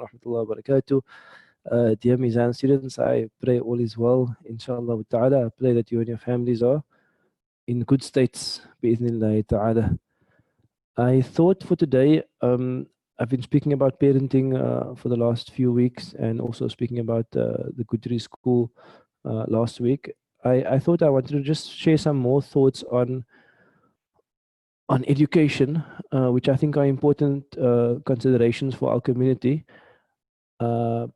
Rahmatullahi wa barakatuh. Dear Mizan students, I pray all is well, inshallah ta'ala. I pray that you and your families are in good states, bi'idhnillahi ta'ala. I thought for today, I've been speaking about parenting for the last few weeks and also speaking about the Gujri school last week. I thought I wanted to just share some more thoughts on education, which I think are important considerations for our community. Uh,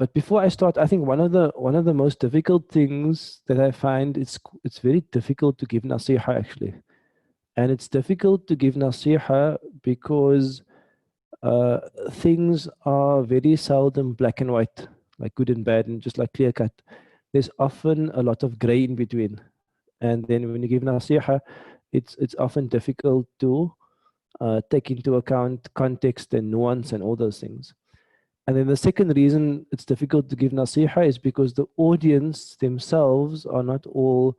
But before I start, I think one of the most difficult things that I find it's very difficult to give Naseehah actually, and it's difficult to give Naseehah because uh, things are very seldom black and white, like good and bad, and just like clear cut. There's often a lot of gray in between, and then when you give Naseehah, it's often difficult to take into account context and nuance and all those things. And then the second reason it's difficult to give nasiha is because the audience themselves are not all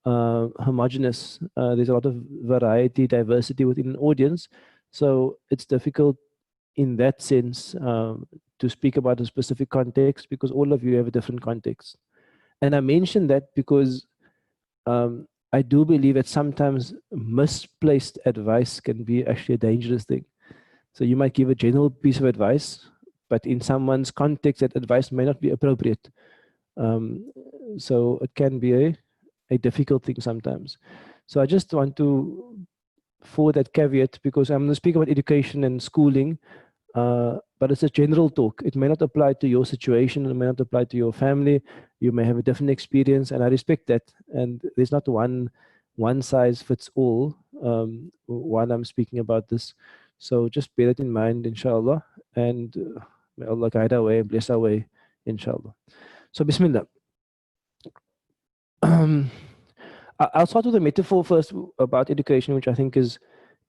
homogeneous. There's a lot of variety, diversity within an audience. So it's difficult in that sense to speak about a specific context because all of you have a different context. And I mention that because I do believe that sometimes misplaced advice can be actually a dangerous thing. So you might give a general piece of advice, but in someone's context, that advice may not be appropriate. Um, so it can be a difficult thing sometimes. So I just want to, for that caveat, because I'm going to speak about education and schooling, but it's a general talk. It may not apply to your situation, it may not apply to your family. You may have a different experience, and I respect that. And there's not one size fits all while I'm speaking about this. So just bear that in mind, inshallah. And may Allah guide our way and bless our way, inshallah. So, Bismillah. I'll start with a metaphor first about education, which I think is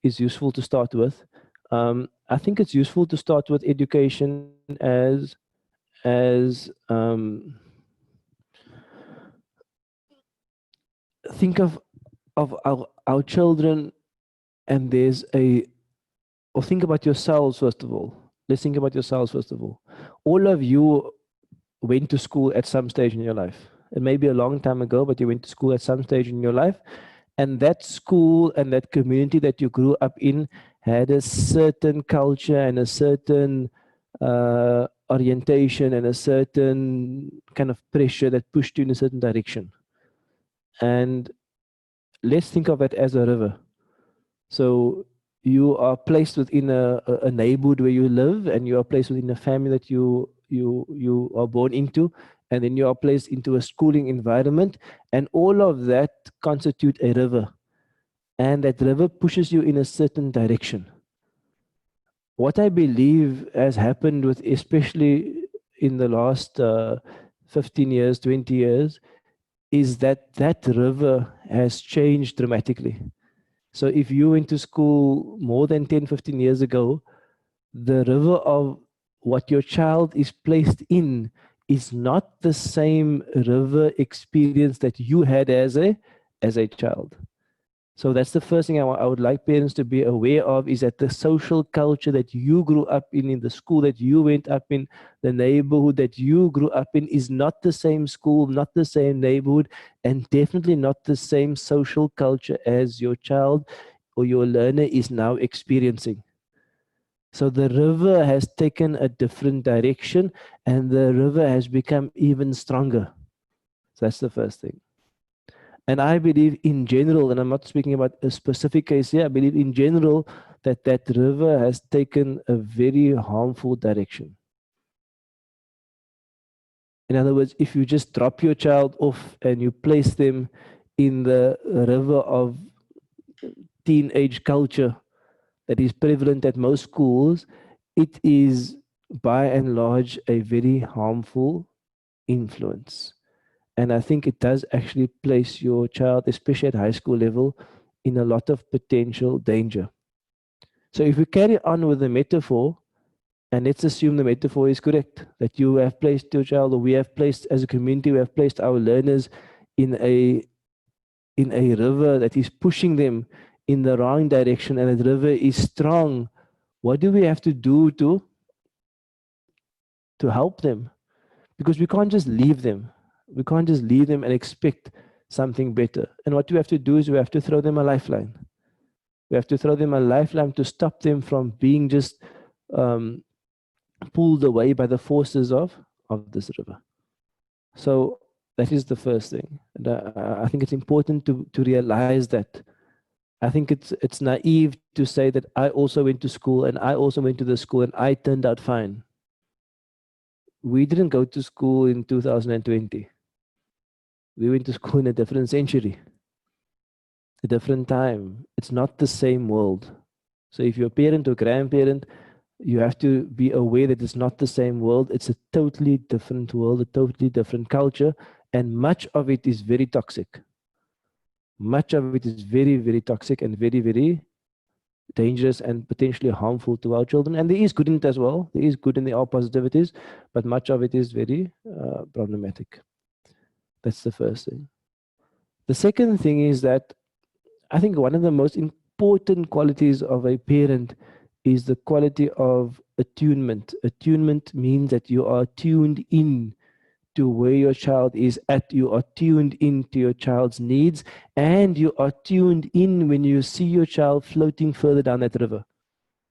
useful to start with. I think it's useful to start with education as think of our children, and or think about yourselves first of all. Let's think about yourselves first of all. All of you went to school at some stage in your life. It may be a long time ago, but you went to school at some stage in your life. And that school and that community that you grew up in had a certain culture and a certain orientation and a certain kind of pressure that pushed you in a certain direction. And let's think of it as a river. So you are placed within a neighborhood where you live, and you are placed within a family that you are born into, and then you are placed into a schooling environment, and all of that constitute a river, and that river pushes you in a certain direction. What I believe has happened with, especially in the last 15 years, 20 years, is that that river has changed dramatically. So if you went to school more than 10, 15 years ago, the river of what your child is placed in is not the same river experience that you had as a child. So that's the first thing I would like parents to be aware of, is that the social culture that you grew up in the school that you went up in, the neighborhood that you grew up in, is not the same school, not the same neighborhood, and definitely not the same social culture as your child or your learner is now experiencing. So the river has taken a different direction, and the river has become even stronger. So that's the first thing. And I believe in general, and I'm not speaking about a specific case here, I believe in general that that river has taken a very harmful direction. In other words, if you just drop your child off and you place them in the river of teenage culture that is prevalent at most schools, it is by and large a very harmful influence. And I think it does actually place your child, especially at high school level, in a lot of potential danger. So if we carry on with the metaphor, and let's assume the metaphor is correct, that you have placed your child, or we have placed, as a community, we have placed our learners in a river that is pushing them in the wrong direction, and that river is strong, what do we have to do to help them, because we can't just leave them. We can't just leave them and expect something better. And what we have to do is we have to throw them a lifeline. We have to throw them a lifeline to stop them from being just um, pulled away by the forces of this river. So that is the first thing. And I think it's important to realize that. I think it's naive to say that I also went to school and I also went to the school and I turned out fine. We didn't go to school in 2020. We went to school in a different century, a different time. It's not the same world. So if you're a parent or grandparent, you have to be aware that it's not the same world. It's a totally different world, a totally different culture, and much of it is very toxic. Much of it is very, very toxic and very, very dangerous and potentially harmful to our children. And there is good in it as well. There is good and there are positivities, but much of it is very problematic. That's the first thing. The second thing is that I think one of the most important qualities of a parent is the quality of attunement. Attunement means that you are tuned in to where your child is at, you are tuned into your child's needs, and you are tuned in when you see your child floating further down that river,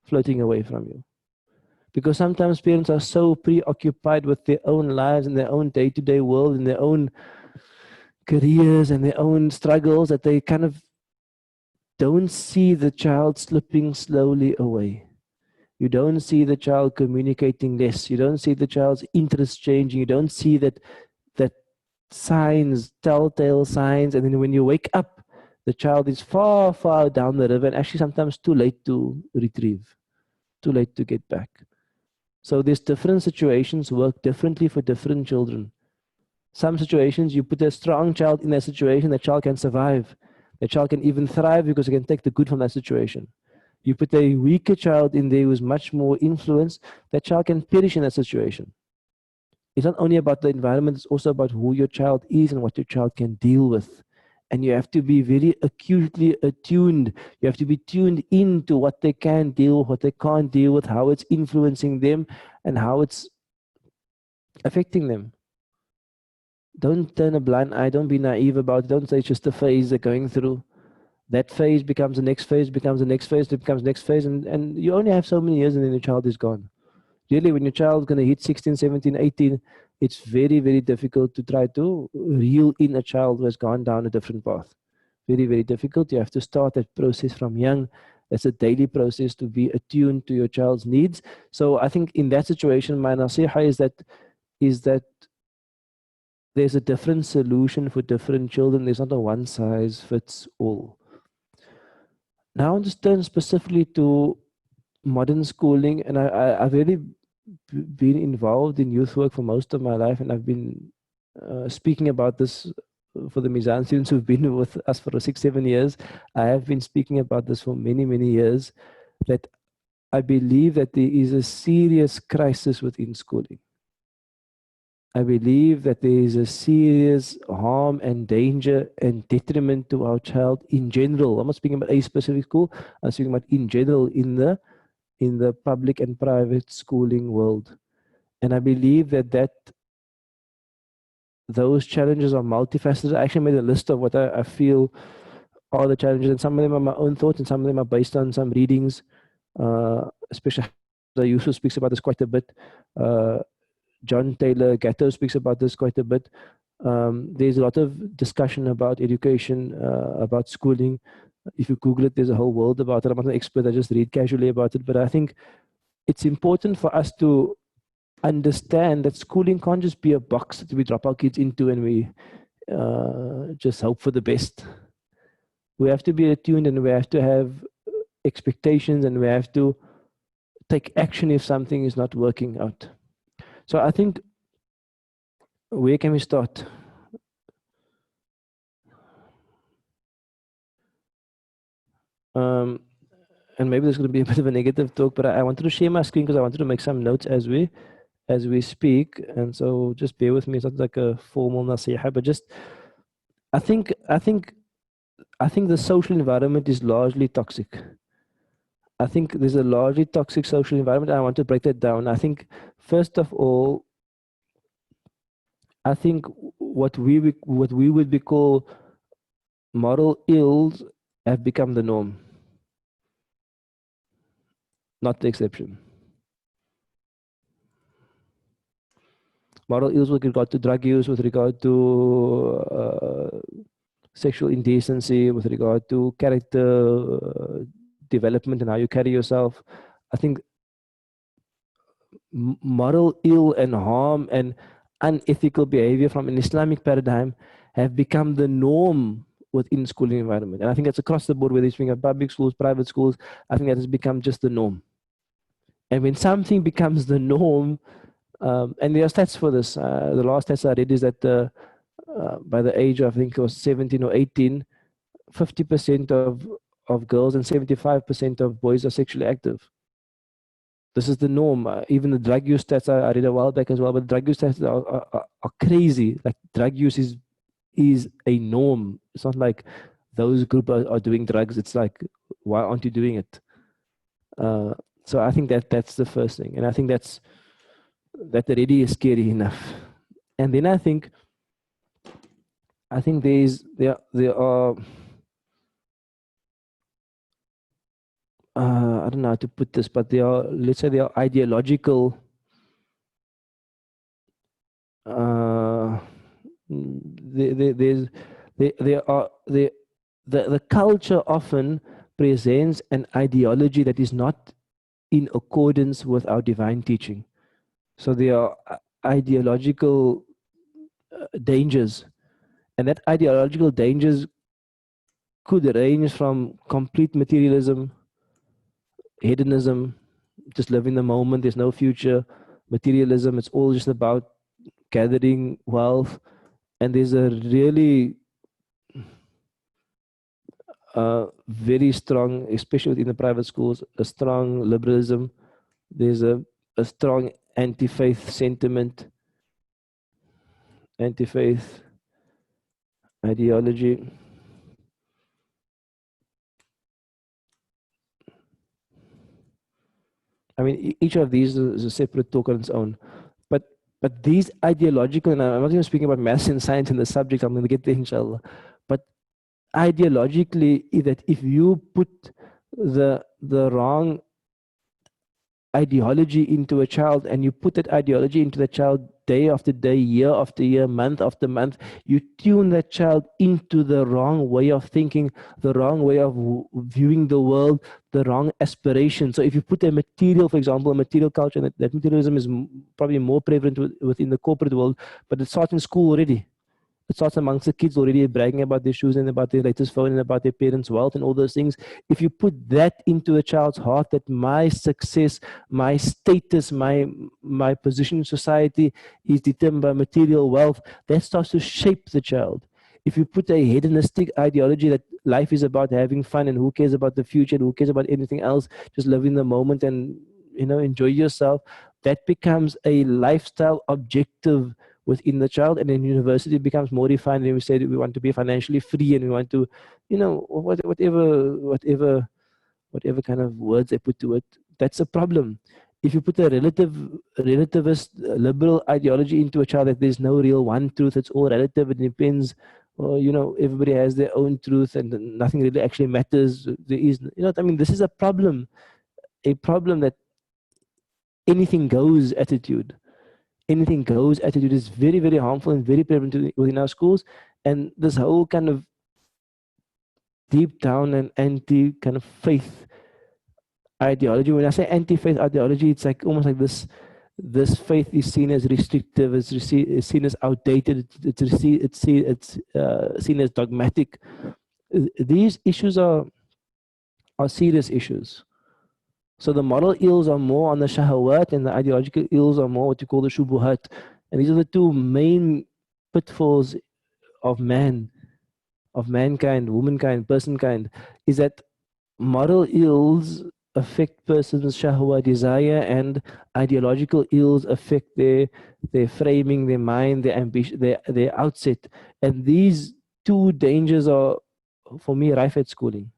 floating away from you. Because sometimes parents are so preoccupied with their own lives and their own day-to-day world and their own careers and their own struggles that they kind of don't see the child slipping slowly away. You don't see the child communicating less. You don't see the child's interest changing. You don't see that signs, telltale signs. And then when you wake up, the child is far, far down the river and actually sometimes too late to retrieve, too late to get back. So these different situations work differently for different children. Some situations, you put a strong child in that situation, the child can survive. The child can even thrive because it can take the good from that situation. You put a weaker child in there who's much more influenced, that child can perish in that situation. It's not only about the environment, it's also about who your child is and what your child can deal with. And you have to be very acutely attuned. You have to be tuned into what they can deal with, what they can't deal with, how it's influencing them, and how it's affecting them. Don't turn a blind eye. Don't be naive about it. Don't say it's just a phase they're going through. That phase becomes the next phase, becomes the next phase, it becomes the next phase, and you only have so many years and then your child is gone. Really, when your child's going to hit 16, 17, 18, it's very, very difficult to try to reel in a child who has gone down a different path. Very, very difficult. You have to start that process from young. It's a daily process to be attuned to your child's needs. So I think in that situation, my naseehah is that there's a different solution for different children. There's not a one size fits all. Now I want to turn specifically to modern schooling, and I've really been involved in youth work for most of my life, and I've been speaking about this for the Mizan students who've been with us for 6, 7 years. I have been speaking about this for many, many years, that I believe that there is a serious crisis within schooling. I believe that there is a serious harm and danger and detriment to our child in general. I'm not speaking about a specific school. I'm speaking about in general in the public and private schooling world. And I believe that those challenges are multifaceted. I actually made a list of what I feel are the challenges, and some of them are my own thoughts, and some of them are based on some readings, especially Yusuf speaks about this quite a bit. John Taylor Gatto speaks about this quite a bit. There's a lot of discussion about education, about schooling. If you Google it, there's a whole world about it. I'm not an expert, I just read casually about it. But I think it's important for us to understand that schooling can't just be a box that we drop our kids into and we just hope for the best. We have to be attuned and we have to have expectations and we have to take action if something is not working out. So I think, where can we start? And maybe there's going to be a bit of a negative talk, but I wanted to share my screen because I wanted to make some notes as we speak. And so just bear with me. It's not like a formal naseehah, but just I think the social environment is largely toxic. I think there's a largely toxic social environment. I want to break that down. I think, first of all, I think what we would be call moral ills have become the norm, not the exception. Moral ills with regard to drug use, with regard to sexual indecency, with regard to character development and how you carry yourself. I think moral ill and harm and unethical behavior from an Islamic paradigm have become the norm within schooling environment. And I think that's across the board, whether it's being at public schools, private schools, I think that has become just the norm. And when something becomes the norm, and there are stats for this. The last stats I read is that by the age of, I think it was 17 or 18, 50% of girls and 75% of boys are sexually active. This is the norm. Even the drug use stats I read a while back as well, but drug use stats are crazy. Like drug use is a norm. It's not like those group are doing drugs. It's like, why aren't you doing it? So I think that's the first thing. And I think that already is scary enough. And then I think there are I don't know how to put this, but let's say there are ideological the culture often presents an ideology that is not in accordance with our divine teaching. So there are ideological dangers, and that ideological dangers could range from complete materialism, hedonism, just living the moment, there's no future, materialism, it's all just about gathering wealth. And there's a really very strong, especially within the private schools, a strong liberalism. There's a strong anti-faith sentiment, anti-faith ideology. I mean, each of these is a separate talk on its own. But these ideological, and I'm not even speaking about maths and science in the subject, I'm going to get there, inshallah. But ideologically, that if you put the wrong ideology into a child, and you put that ideology into the child day after day, year after year, month after month, you tune that child into the wrong way of thinking, the wrong way of viewing the world, the wrong aspiration. So if you put a material, for example, a material culture, and that materialism is probably more prevalent within the corporate world, but it starts in school already. It starts amongst the kids already, bragging about their shoes and about their latest phone and about their parents' wealth and all those things. If you put that into a child's heart, that my success, my status, my position in society is determined by material wealth, that starts to shape the child. If you put a hedonistic ideology that life is about having fun and who cares about the future and who cares about anything else, just live in the moment and enjoy yourself, that becomes a lifestyle objective within the child. And then university becomes more refined, and we say that we want to be financially free, and we want to, whatever kind of words they put to it. That's a problem. If you put a relativist liberal ideology into a child, that there's no real one truth, it's all relative, it depends, or everybody has their own truth and nothing really actually matters. There is, what I mean, this is a problem that anything goes attitude. Anything goes attitude is very, very harmful and very prevalent within our schools. And this whole kind of deep down and anti kind of faith ideology. When I say anti-faith ideology, it's like almost like this faith is seen as restrictive, it's seen as outdated, it's seen as dogmatic. These issues are serious issues. So the moral ills are more on the shahawat, and the ideological ills are more what you call the shubuhat. And these are the two main pitfalls of mankind, womankind, personkind, is that moral ills affect person's shahwa desire, and ideological ills affect their framing, their mind, their ambition, their outset. And these two dangers are, for me, rife at schooling.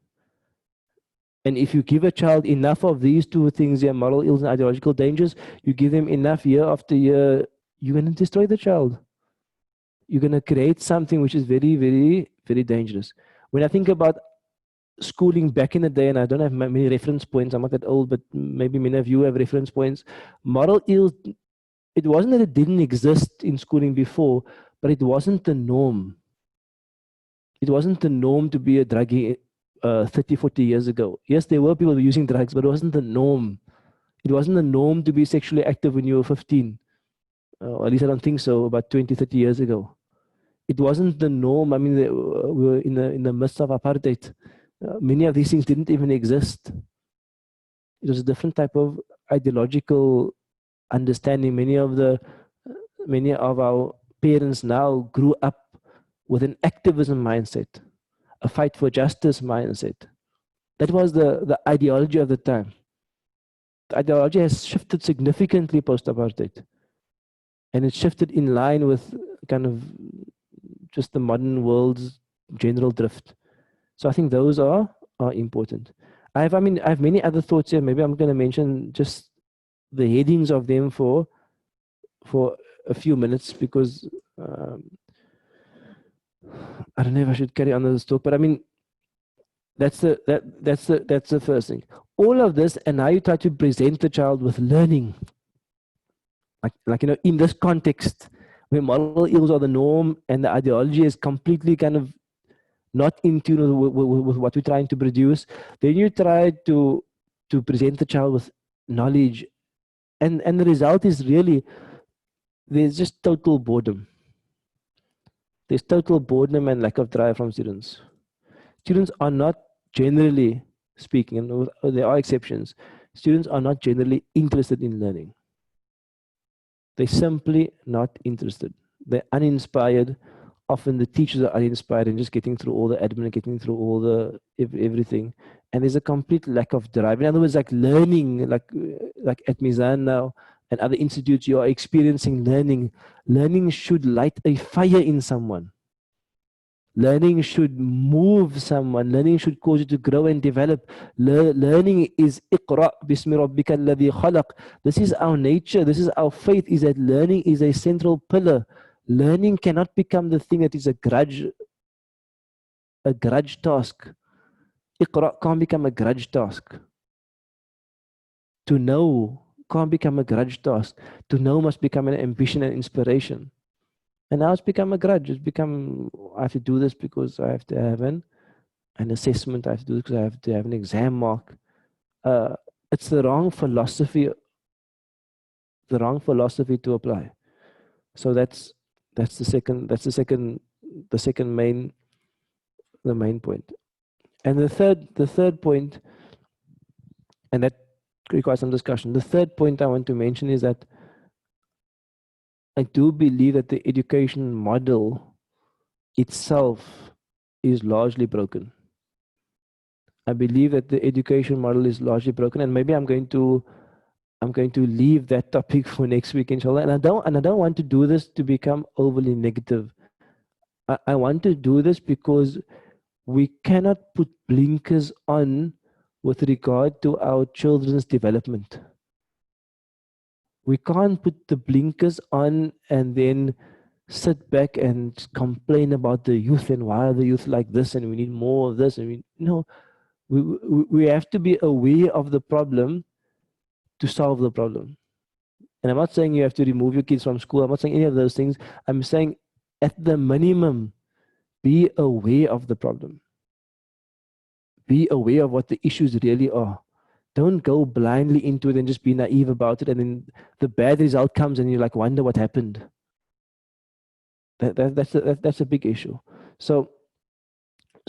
And if you give a child enough of these two things, yeah, moral ills and ideological dangers, you give them enough year after year, you're going to destroy the child. You're going to create something which is very, very, very dangerous. When I think about schooling back in the day, and I don't have many reference points, I'm not that old, but maybe many of you have reference points. Moral ills, it wasn't that it didn't exist in schooling before, but it wasn't the norm. It wasn't the norm to be a druggie 30, 40 years ago. Yes, there were people using drugs, but it wasn't the norm. It wasn't the norm to be sexually active when you were 15. Or at least I don't think so, about 20, 30 years ago. It wasn't the norm. I mean, we were in the midst of apartheid. Many of these things didn't even exist. It was a different type of ideological understanding. Many of our parents now grew up with an activism mindset, a fight for justice mindset. That was the ideology of the time. The ideology has shifted significantly post-apartheid, and it shifted in line with kind of just the modern world's general drift. So I think those are important. I have many other thoughts here. Maybe I'm going to mention just the headings of them for a few minutes, because I don't know if I should carry on this talk, but I mean, that's the first thing. All of this, and now you try to present the child with learning, like in this context where moral ills are the norm and the ideology is completely kind of not in tune with what we're trying to produce. Then you try to present the child with knowledge, and the result is really there's just total boredom. There's total boredom and lack of drive from students. Students are not, generally speaking, and there are exceptions, students are not generally interested in learning. They're simply not interested. They're uninspired. Often the teachers are uninspired and just getting through all the admin, getting through all the everything. And there's a complete lack of drive. In other words, like learning, like at Mizan now and other institutes, you are experiencing learning. Learning should light a fire in someone. Learning should move someone. Learning should cause you to grow and develop. Learning is iqra bismi rabbika alladhi khalaq. This is our nature. This is our faith, is that learning is a central pillar. Learning cannot become the thing that is a grudge task. Iqra can't become a grudge task. To know can't become a grudge task. To know must become an ambition and inspiration. And now it's become a grudge. It's become, I have to do this because I have to have an assessment. I have to do this because I have to have an exam mark. It's the wrong philosophy to apply. So that's the main point. And the third point, and that requires some discussion. The third point I want to mention is that I do believe that the education model itself is largely broken. I believe that the education model is largely broken, and maybe I'm going to leave that topic for next week, inshallah. And I don't want to do this to become overly negative. I want to do this because we cannot put blinkers on with regard to our children's development. We can't put the blinkers on and then sit back and complain about the youth and why are the youth like this and we need more of this. And we have to be aware of the problem to solve the problem. And I'm not saying you have to remove your kids from school. I'm not saying any of those things. I'm saying at the minimum, be aware of the problem. Be aware of what the issues really are. Don't go blindly into it and just be naive about it. And then the bad result comes and you like wonder what happened. That's a big issue. So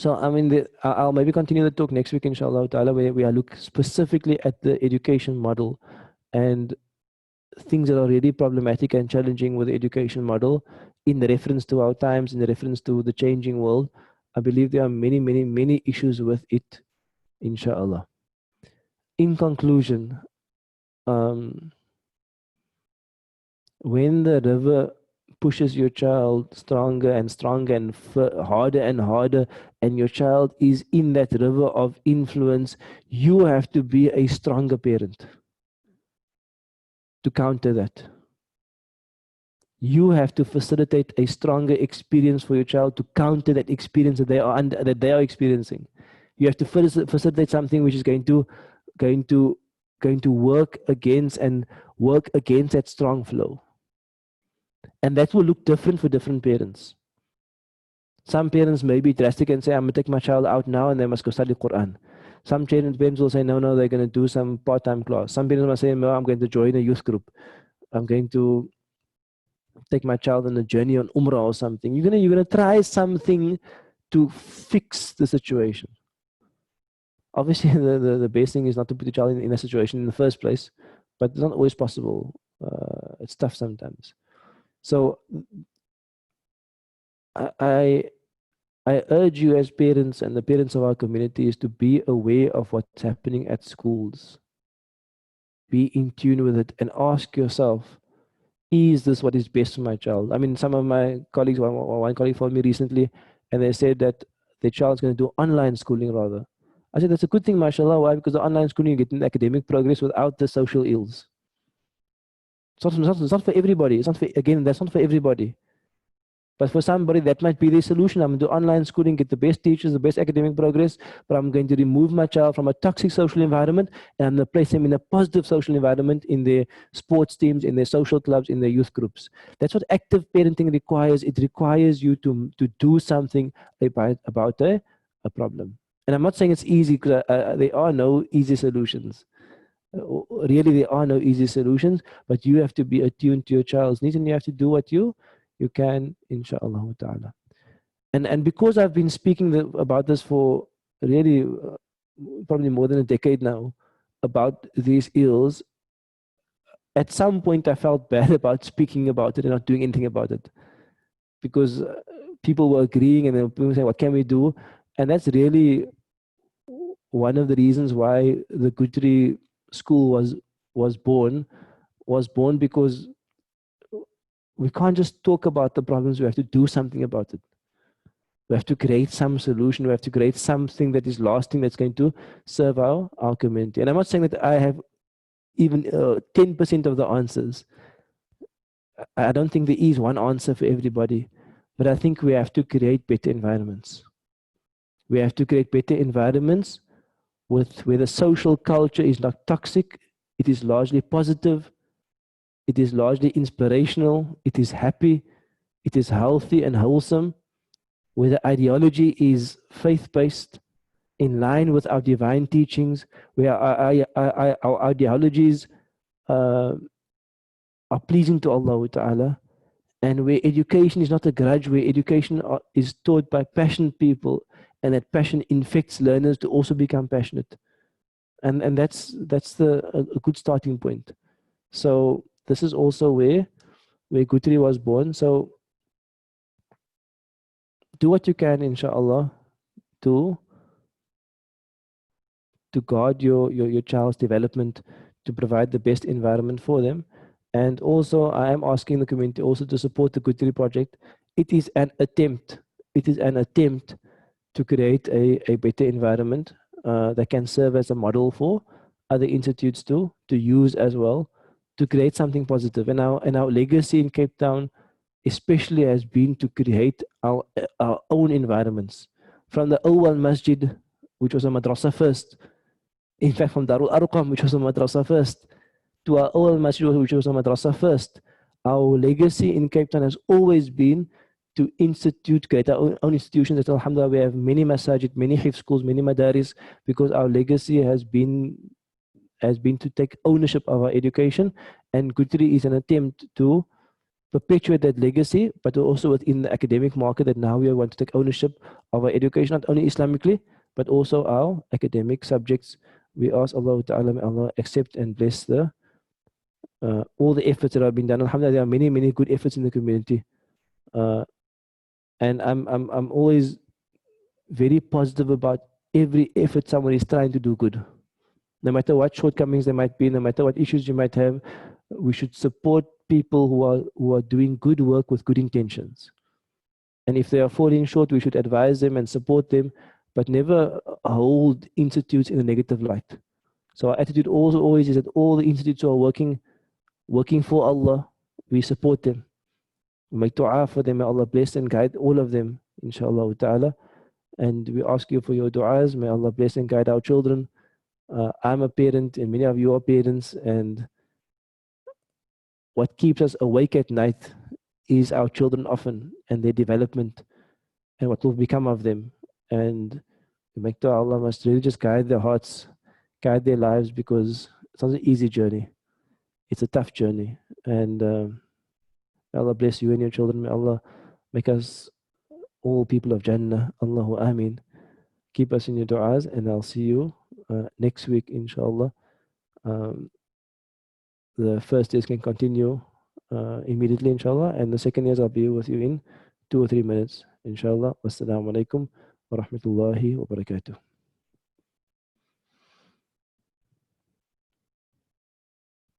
I mean, I'll maybe continue the talk next week, inshallah ta'ala, where we look specifically at the education model and things that are really problematic and challenging with the education model in the reference to our times, in the reference to the changing world. I believe there are many, many, many issues with it, inshallah. In conclusion, when the river pushes your child stronger and stronger and harder and harder, and your child is in that river of influence, you have to be a stronger parent to counter that. You have to facilitate a stronger experience for your child to counter that experience that they are experiencing. You have to facilitate something which is going to work against that strong flow. And that will look different for different parents. Some parents may be drastic and say, I'm going to take my child out now and they must go study Quran. Some parents will say, no, they're going to do some part-time class. Some parents must say, no, I'm going to join a youth group. I'm going to take my child on a journey on Umrah or something. You're gonna try something to fix the situation. Obviously, the best thing is not to put the child in a situation in the first place, but it's not always possible. It's tough sometimes. So I urge you as parents and the parents of our community is to be aware of what's happening at schools. Be in tune with it and ask yourself, is this what is best for my child? I mean, some of my colleagues, one colleague phoned me recently, and they said that their child's going to do online schooling rather. I said, that's a good thing, mashallah. Why? Because the online schooling, you get an academic progress without the social ills. It's not for everybody. It's not for, again, that's not for everybody. But for somebody, that might be the solution. I'm going to do online schooling, get the best teachers, the best academic progress, but I'm going to remove my child from a toxic social environment, and I'm going to place them in a positive social environment in their sports teams, in their social clubs, in their youth groups. That's what active parenting requires. It requires you to do something about a problem. And I'm not saying it's easy, because there are no easy solutions. Really, there are no easy solutions, but you have to be attuned to your child's needs, and you have to do what you can, inshallah ta'ala. And because I've been speaking about this for really probably more than a decade now, about these ills, at some point I felt bad about speaking about it and not doing anything about it, because people were agreeing and then people saying, what can we do? And that's really one of the reasons why the Gujri school was born, because we can't just talk about the problems, we have to do something about it. We have to create some solution, we have to create something that is lasting, that's going to serve our community. And I'm not saying that I have even 10% of the answers. I don't think there is one answer for everybody, but I think we have to create better environments. We have to create better environments where the social culture is not toxic, it is largely positive, it is largely inspirational, it is happy, it is healthy and wholesome, where the ideology is faith-based, in line with our divine teachings, where our ideologies are pleasing to Allah Ta'ala, and where education is not a grudge, where education is taught by passionate people, and that passion infects learners to also become passionate. And that's a good starting point. So this is also where Gutri was born. So do what you can, inshallah, to guard your child's development, to provide the best environment for them. And also, I am asking the community also to support the Gutri project. It is an attempt. It is an attempt to create a better environment that can serve as a model for other institutes to use as well, to create something positive. And our legacy in Cape Town especially has been to create our own environments. From the Awal Masjid, which was a madrasa first, in fact from Darul Arqam, which was a madrasa first, to our Awal Masjid, which was a madrasa first, our legacy in Cape Town has always been to create our own institutions. That alhamdulillah, we have many masajid, many hifz schools, many madaris, because our legacy has been to take ownership of our education, and Gutri is an attempt to perpetuate that legacy, but also within the academic market, that now we want to take ownership of our education, not only Islamically, but also our academic subjects. We ask Allah Ta'ala, may Allah accept and bless all the efforts that have been done. Alhamdulillah, there are many, many good efforts in the community. And I'm always very positive about every effort someone is trying to do good. No matter what shortcomings there might be, no matter what issues you might have, we should support people who are doing good work with good intentions. And if they are falling short, we should advise them and support them, but never hold institutes in a negative light. So our attitude also always is that all the institutes who are working for Allah, we support them. We make dua for them. May Allah bless and guide all of them, inshallah ta'ala. And we ask you for your du'as. May Allah bless and guide our children. I'm a parent, and many of you are parents. And what keeps us awake at night is our children often and their development and what will become of them. And we make dua, Allah must really just guide their hearts, guide their lives, because it's not an easy journey. It's a tough journey. And may Allah bless you and your children. May Allah make us all people of Jannah. Allahu Ameen. Keep us in your du'as, and I'll see you next week, inshallah. The first years can continue immediately, inshallah, and the second years I'll be with you in 2 or 3 minutes, inshallah. Wassalamu alaikum wa rahmatullahi wa barakatuh.